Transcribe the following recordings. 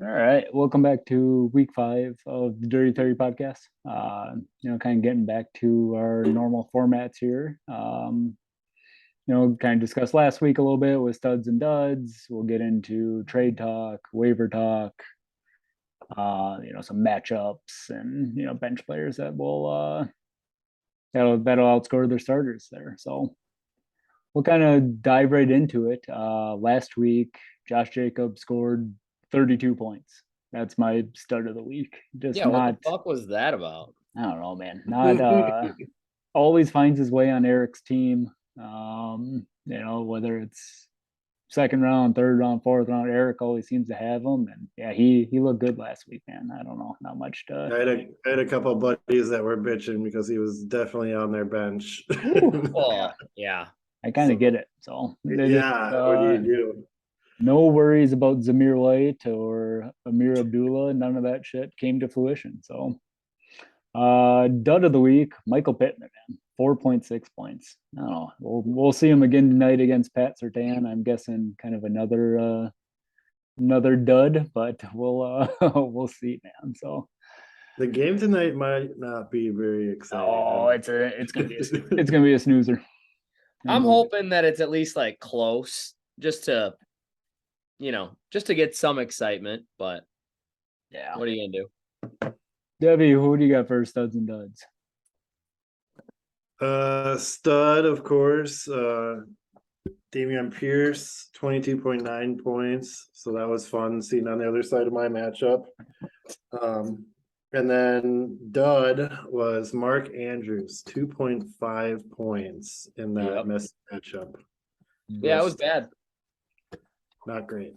All right, welcome back to week 5 of the Dirty 30 podcast. Kind of getting back to our normal formats here. Kind of discussed last week a little bit with studs and duds. We'll get into trade talk, waiver talk, some matchups and bench players that will that'll outscore their starters there. So we'll kind of dive right into it. Last week, Josh Jacobs scored 32 points. That's my start of the week. Just Yeah, what the not, fuck was that about? I don't know, man. Not always finds his way on Eric's team. Whether it's second round, third round, fourth round, Eric always seems to have him. And yeah, he looked good last week, man. I don't know, not much to. I had a couple of buddies that were bitching because he was definitely on their bench. Oh, yeah. I kind of get it. So Yeah, what do you do? no worries about Zamir White or Amir Abdullah. None of that shit came to fruition. So, dud of the week, Michael Pittman, man, 4.6 points. I don't know. We'll see him again tonight against Pat Surtain. I'm guessing kind of another dud, but we'll see, man. So The game tonight might not be very exciting. it's gonna be a snoozer. I'm hoping that it's at least like close, just to get some excitement. But yeah, what are you gonna do? Debbie, who do you got for studs and duds? Stud, of course. Damian Pierce, 22.9 points. So that was fun seeing on the other side of my matchup. And then dud was Mark Andrews, 2.5 points in that mess matchup. Yeah, it was bad. Not great.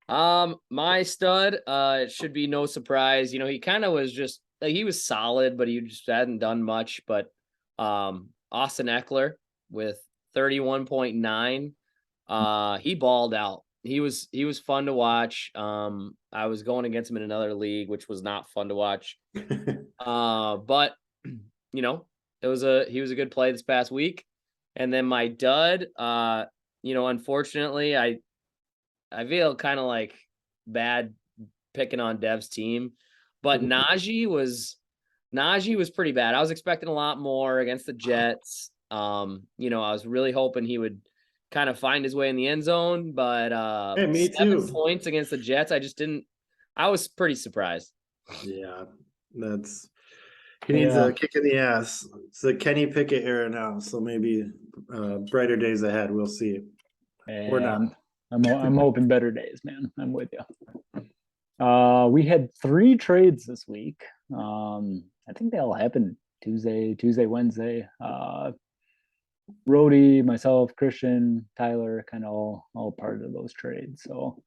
My stud, it should be no surprise. He kind of was just like, he was solid, but he just hadn't done much. But Austin Eckler with 31.9, he balled out. He was fun to watch. I was going against him in another league, which was not fun to watch. But he was a good play this past week. And then my dud, unfortunately, I feel kind of like bad picking on Dev's team, but Najee was pretty bad. I was expecting a lot more against the Jets. I was really hoping he would kind of find his way in the end zone, but Hey, me 7 too. points against the Jets, I was pretty surprised. Yeah, he needs a kick in the ass. It's the Kenny Pickett era now, so maybe brighter days ahead. We'll see. Or not. I'm hoping better days, man. I'm with you. We had 3 trades this week. I think they all happened Tuesday, Wednesday. Rody, myself, Christian, Tyler, kind of all part of those trades. So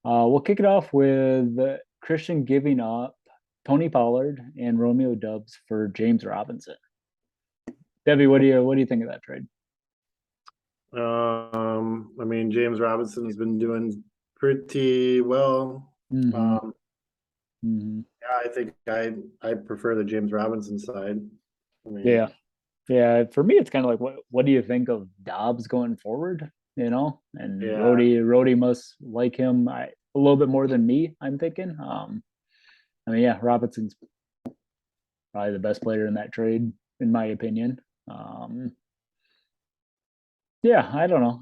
we'll kick it off with Christian giving up Tony Pollard and Romeo Dubs for James Robinson. Debbie, what do you think of that trade? James Robinson's been doing pretty well. Mm-hmm. Yeah, I think I prefer the James Robinson side. Yeah. For me, it's kind of like, what do you think of Dobbs going forward? And Rody must like him a little bit more than me, I'm thinking. Robinson's probably the best player in that trade, in my opinion. I don't know.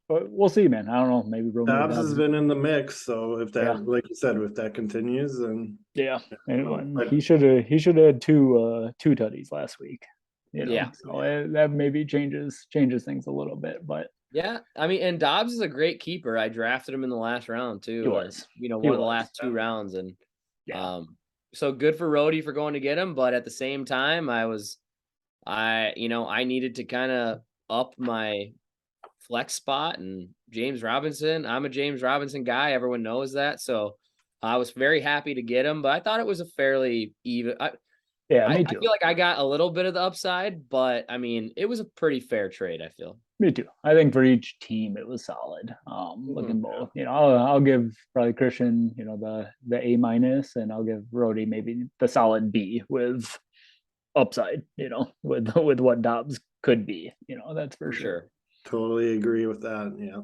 We'll see, man. I don't know. Maybe Dobbs has been in the mix, so if that, like you said, if that continues, then he should have had two tutties last week. So that maybe changes things a little bit, but yeah, and Dobbs is a great keeper. I drafted him in the last round too. He was, one of the last 2 rounds, and so good for Rody for going to get him. But at the same time, I needed to kind of up my flex spot, and James Robinson. I'm a James Robinson guy. Everyone knows that. So I was very happy to get him, but I thought it was a fairly even. me too. I feel like I got a little bit of the upside, but it was a pretty fair trade, I feel. Me too. I think for each team it was solid. Looking both, I'll give probably Christian, the A minus, and I'll give Rody maybe the solid B with upside, with what Dobbs could be, that's for sure. Totally agree with that. Yeah.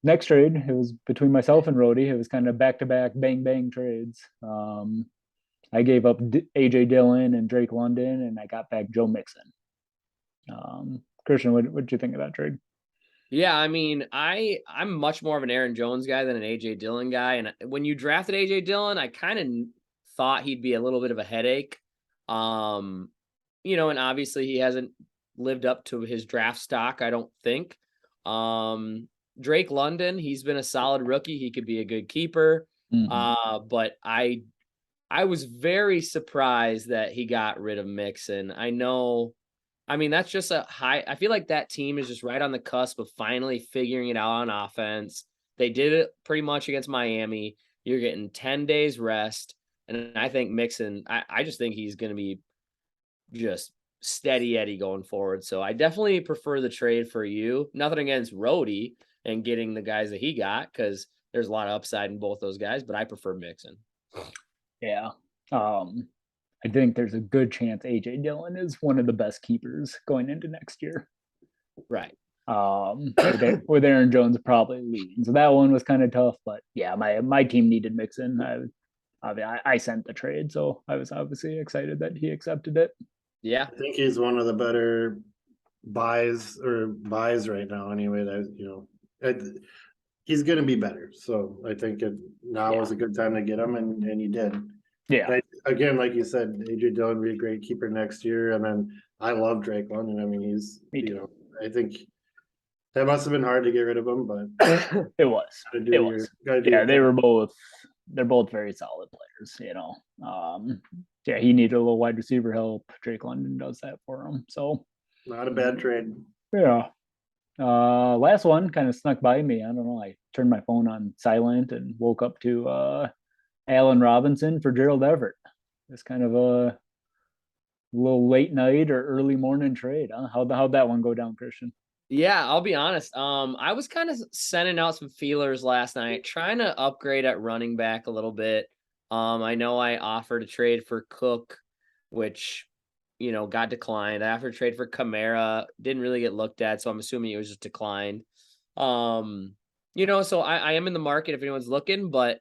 Next trade, it was between myself and Rody. It was kind of back-to-back bang trades. I gave up AJ Dillon and Drake London, and I got back Joe Mixon. Christian, what did you think of that trade? Yeah, I mean, I'm much more of an Aaron Jones guy than an AJ Dillon guy. And when you drafted AJ Dillon, I kind of thought he'd be a little bit of a headache. And obviously he hasn't lived up to his draft stock, I don't think. Drake London, he's been a solid rookie. He could be a good keeper. But I was very surprised that he got rid of Mixon. That's just I feel like that team is just right on the cusp of finally figuring it out on offense. They did it pretty much against Miami. You're getting 10 days rest. And I think Mixon, I just think he's going to be just steady Eddie going forward. So I definitely prefer the trade for you. Nothing against Rhodey and getting the guys that he got, because there's a lot of upside in both those guys, but I prefer Mixon. Yeah. I think there's a good chance AJ Dillon is one of the best keepers going into next year. Right. With Aaron Jones probably leading. So that one was kind of tough, but yeah, my team needed Mixon. I sent the trade, so I was obviously excited that he accepted it. Yeah. I think he's one of the better buys right now anyway. He's going to be better. So I think now is a good time to get him, and he did. Yeah. Again, like you said, AJ Dillon will be a great keeper next year. And then I love Drake London. I mean, I think that must have been hard to get rid of him, but it was. Yeah, they're both very solid players, Yeah, he needed a little wide receiver help. Drake London does that for him. So not a bad trade. Yeah. Last one kind of snuck by me. I don't know. I turned my phone on silent and woke up to Allen Robinson for Gerald Everett. It's kind of a little late night or early morning trade. Huh? How'd that one go down, Christian? Yeah, I'll be honest. I was kind of sending out some feelers last night, trying to upgrade at running back a little bit. I know I offered a trade for Cook, which, got declined. I offered a trade for Kamara, didn't really get looked at, so I'm assuming it was just declined. So I am in the market if anyone's looking, but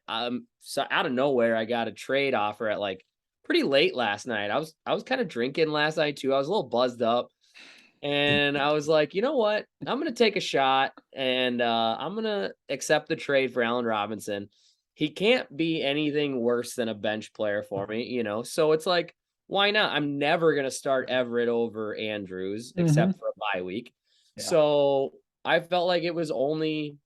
so out of nowhere, I got a trade offer at like pretty late last night. I was kind of drinking last night too. I was a little buzzed up. And I was like, you know what? I'm going to take a shot, and I'm going to accept the trade for Allen Robinson. He can't be anything worse than a bench player for me, So it's like, why not? I'm never going to start Everett over Andrews except for a bye week. Yeah. So I felt like it was only,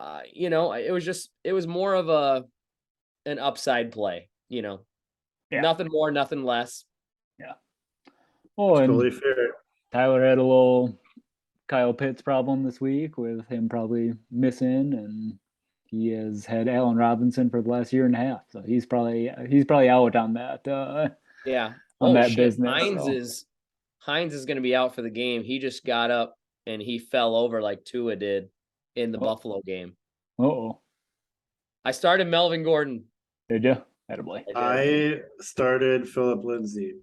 it was more of an upside play, Yeah. Nothing more, nothing less. Yeah. Oh, totally fair. Tyler had a little Kyle Pitts problem this week with him probably missing, and he has had Allen Robinson for the last year and a half, so he's probably out on that. Business. Hines is going to be out for the game. He just got up and he fell over like Tua did in the Buffalo game. I started Melvin Gordon. Did you? Attaboy. I started Philip Lindsay.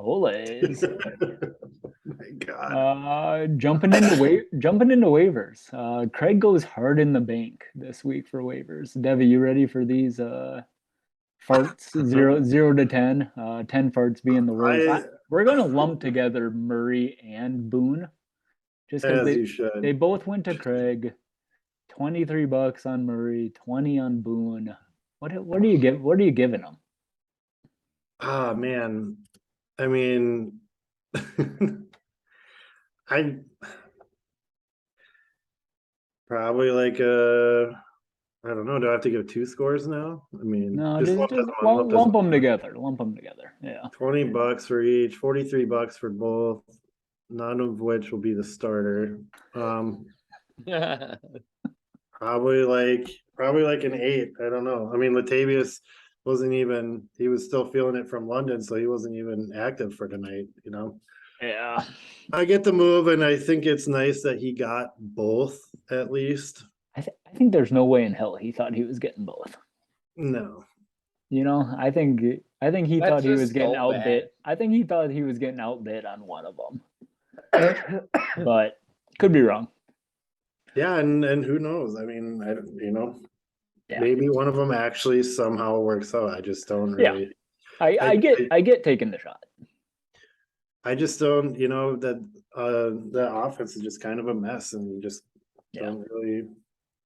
Olays. My God. Jumping into waivers. Craig goes hard in the bank this week for waivers. Devi, you ready for these farts? 0 to 10. 10 farts being the worst. We're gonna lump together Murray and Boone, just because they both went to Craig. $23 on Murray, 20 on Boone. What do you give? What are you giving them? Ah, man. I mean, I probably I don't know. Do I have to give 2 scores now? I mean, no, just lump them together. Lump them together. Yeah. $20 for each, $43 for both, none of which will be the starter. Probably like an 8. I don't know. I mean, Latavius he was still feeling it from London, so he wasn't even active for tonight, Yeah. I get the move, and I think it's nice that he got both at least. I think there's no way in hell he thought he was getting both. No. I think he thought he was getting outbid. I think he thought he was getting outbid on one of them. but could be wrong. Yeah, and who knows? I mean, Yeah. maybe one of them actually somehow works out. I just don't Yeah. really. I get taking the shot. I just don't, that offense is just kind of a mess, and you just don't really.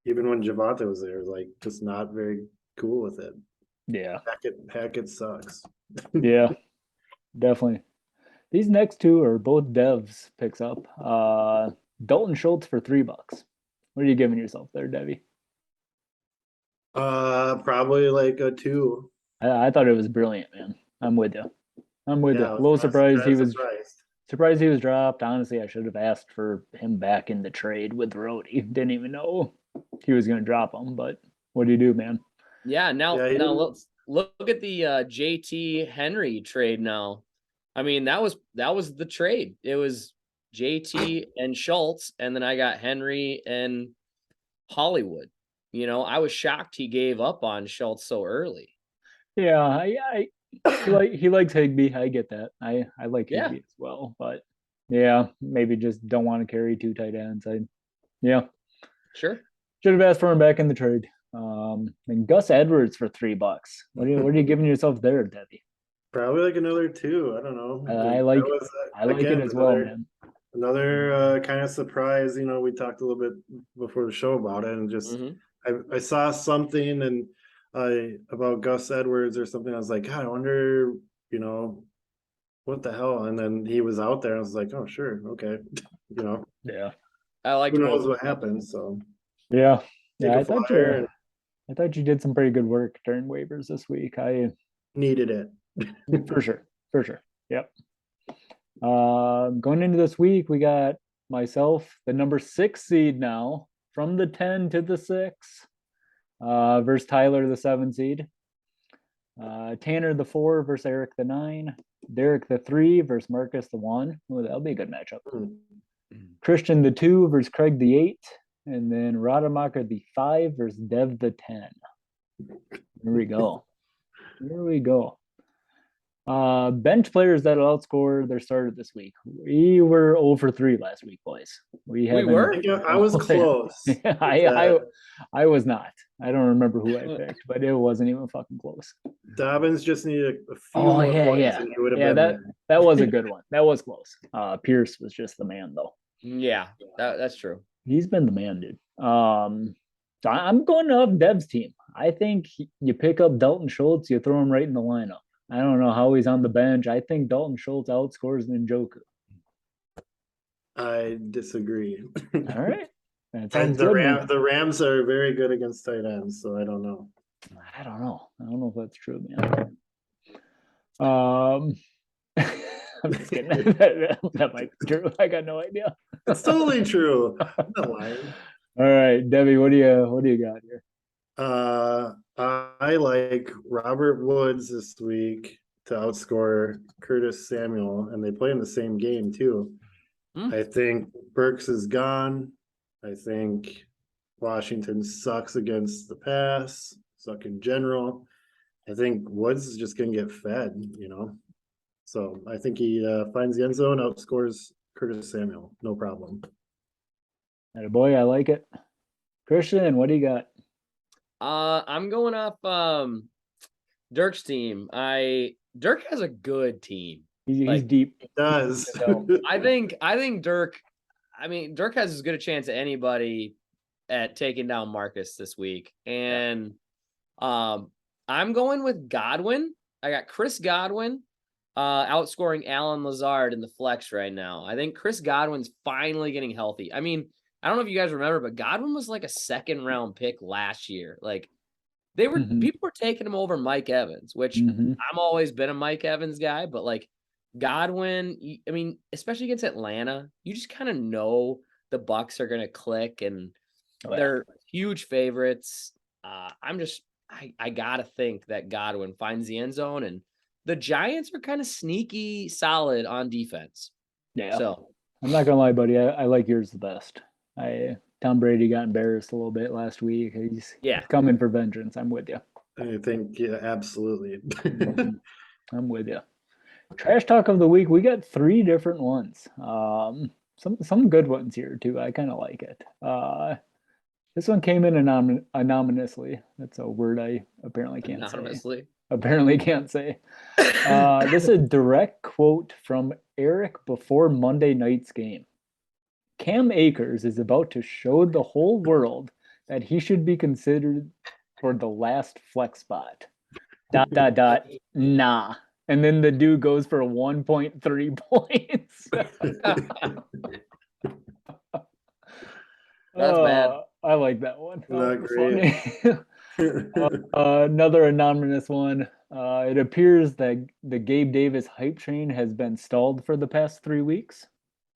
Even when Javante was there, like just not very cool with it. Yeah. Hackett sucks. Yeah. Definitely. These next two are both devs picks up. Dalton Schultz for $3. What are you giving yourself there, Debbie? Probably like a 2. I thought it was brilliant, man. I'm with you. I'm with you. Yeah, A little surprised he was surprised. dropped. Honestly, I should have asked for him back in the trade with Rhodey. Didn't even know he was going to drop him, but what do you do, man? Yeah, now Yeah, let's look at the JT Henry trade now. I mean, that was the trade. It was JT and Schultz, and then I got Henry and Hollywood. I was shocked he gave up on Schultz so early. Yeah, he likes Higbee. I get that. I like Higbee as well, but yeah, maybe just don't want to carry 2 tight ends. Sure. Should have asked for him back in the trade. And Gus Edwards for $3. What are you giving yourself there, Debbie? Probably like another 2. I don't know. I like it as well, man. Another kind of surprise. We talked a little bit before the show about it, and just I saw something and about Gus Edwards or something. I was like, God, I wonder, what the hell? And then he was out there. I was like, oh, sure, okay, Yeah. I like who knows what happens. So yeah, I thought you did some pretty good work during waivers this week. I needed it for sure. Yep. Going into this week, we got myself, the number 6 seed now, from the 10 to the 6, versus Tyler, the 7 seed. Tanner, the 4 versus Eric, the 9. Derek, the 3 versus Marcus, the 1. Oh, that'll be a good matchup. Christian, the 2 versus Craig, the 8. And then Rademacher, the 5 versus Dev, the 10. Here we go. Bench players that'll outscore their starter this week. We were 0 for 3 last week, boys. We were? I was close. I was not. I don't remember who I picked, but it wasn't even fucking close. Dobbins just needed a few more points and he would have been there. That was a good one. That was close. Pierce was just the man, though. Yeah, that's true. He's been the man, dude. So I'm going off Dev's team. I think you pick up Dalton Schultz, you throw him right in the lineup. I don't know how he's on the bench. I think Dalton Schultz outscores Njoku. I disagree. All right. The Rams are very good against tight ends, so I don't know. I don't know if that's true, man. I'm just kidding. that might be true. I got no idea. It's totally true. I'm not lying. All right, Debbie, what do you got here? I like Robert Woods this week to outscore Curtis Samuel, and they play in the same game too. I think Burks is gone. I think Washington sucks against the pass, suck in general. I think Woods is just gonna get fed, So I think he finds the end zone, outscores Curtis Samuel, no problem. Boy, I like it. Christian, what do you got? I'm going off Dirk's team. Dirk has a good team. He's deep. He does. I think Dirk. I mean, Dirk has as good a chance as anybody at taking down Marcus this week, and I'm going with Godwin. I got Chris Godwin outscoring Alan Lazard in the flex right now. I think Chris Godwin's finally getting healthy. I mean, I don't know if you guys remember, but Godwin was like a 2nd-round pick last year. Like people were taking him over Mike Evans, which I'm always been a Mike Evans guy, but like Godwin, I mean, especially against Atlanta, you just kind of know the Bucks are going to click, and they're huge favorites. I got to think that Godwin finds the end zone, and the Giants are kind of sneaky solid on defense. Yeah. So I'm not going to lie, buddy. I like yours the best. Tom Brady got embarrassed a little bit last week. He's coming for vengeance. I'm with you. I think, absolutely. I'm with you. Trash talk of the week. We got 3 different ones. Some good ones here too. I kind of like it. This one came in anonymously. That's a word I apparently can't say. Anonymously. Apparently can't say. This is a direct quote from Eric before Monday night's game. Cam Akers is about to show the whole world that he should be considered for the last flex spot. ... Nah. And then the dude goes for 1.3 points. That's bad. I like that one. Not Was great. funny. Another anonymous one. It appears that the Gabe Davis hype train has been stalled for the past 3 weeks.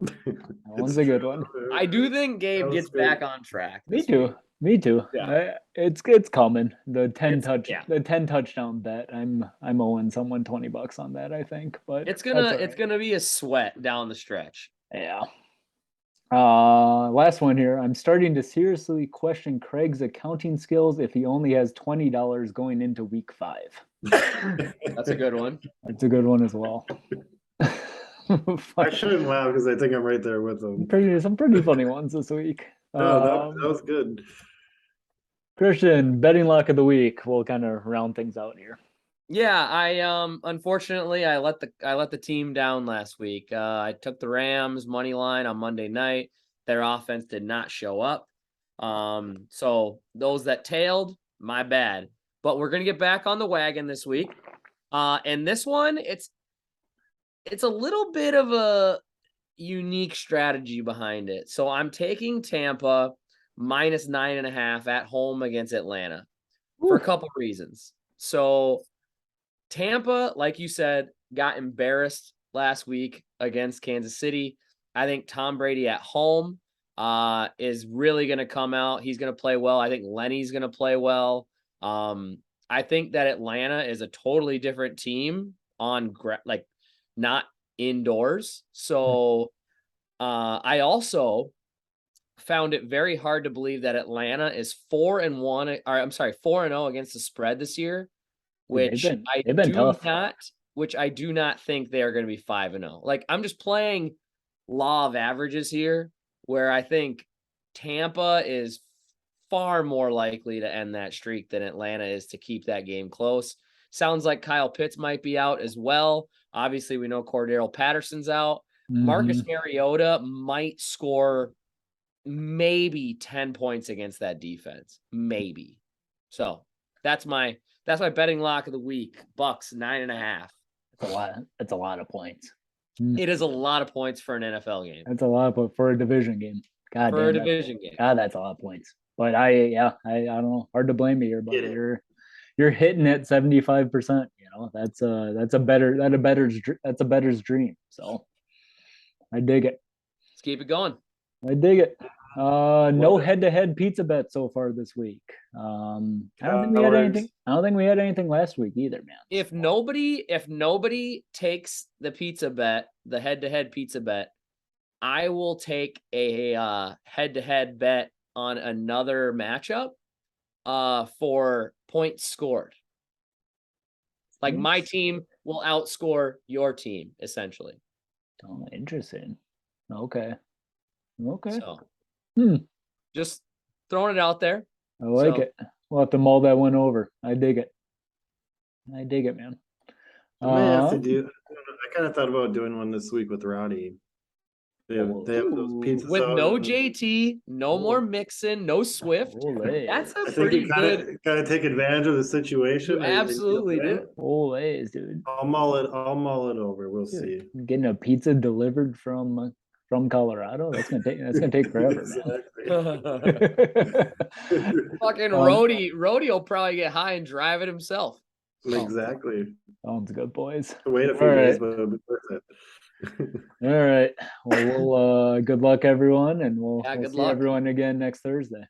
That one's a good one. I do think Gabe That was gets good. back on track. Me this too. week. Me too. Yeah. It's coming. The 10 yeah. the 10 touchdown bet. I'm owing someone $20 on that, I think. But It's that's gonna all it's right. gonna be a sweat down the stretch. Yeah. Last one here. I'm starting to seriously question Craig's accounting skills if he only has $20 going into week 5. That's a good one. That's a good one as well. I shouldn't laugh because I think I'm right there with them. Some pretty funny ones this week. No, that was good. Christian, betting lock of the week. We'll kind of round things out here. Yeah, I unfortunately I let the team down last week. I took the Rams money line on Monday night. Their offense did not show up. So those that tailed, my bad. But we're gonna get back on the wagon this week. And this one, it's a little bit of a unique strategy behind it. So I'm taking Tampa minus 9.5 at home against Atlanta for a couple reasons. So Tampa, like you said, got embarrassed last week against Kansas City. I think Tom Brady at home is really going to come out. He's going to play well. I think Lenny's going to play well. I think that Atlanta is a totally different team on not indoors. So I also found it very hard to believe that Atlanta is 4-1, or I'm sorry, 4-0 against the spread this year, which They've been tough. I do not think they are going to be 5-0. Like, I'm just playing law of averages here, where I think Tampa is far more likely to end that streak than Atlanta is to keep that game close. Sounds like Kyle Pitts might be out as well. Obviously, we know Cordero Patterson's out. Marcus Mariota might score maybe 10 points against that defense. Maybe. So that's my betting lock of the week. Bucks 9.5. That's a lot of points. It is a lot of points for an NFL game. That's a lot for a division game. God for damn, a division game. God, that's a lot of points. But I don't know. Hard to blame you here, but you're hitting it 75%. You know, that's a better's dream. So I dig it. Let's keep it going. I dig it. No head-to-head pizza bet so far this week. I don't think we had anything. I don't think we had anything last week either, man. If nobody takes the pizza bet, the head-to-head pizza bet, I will take a head-to-head bet on another matchup for points scored. Like, my team will outscore your team, essentially. Oh, interesting. Okay. So, just throwing it out there. I like it. We'll have to mull that one over. I dig it, man. I might have to do. I kind of thought about doing one this week with Roddy. They have those pizzas with out no JT, no more Mixon, no Swift. That's a pretty good. Gotta take advantage of the situation. You absolutely do. Always, dude. I'll mull it over. We'll see. Getting a pizza delivered from Colorado. That's gonna take forever, man. Fucking Rhodey will probably get high and drive it himself. Exactly. Sounds good, boys. Wait a few days, but it'll be worth it. All right. Well, good luck, everyone, and we'll see everyone again next Thursday.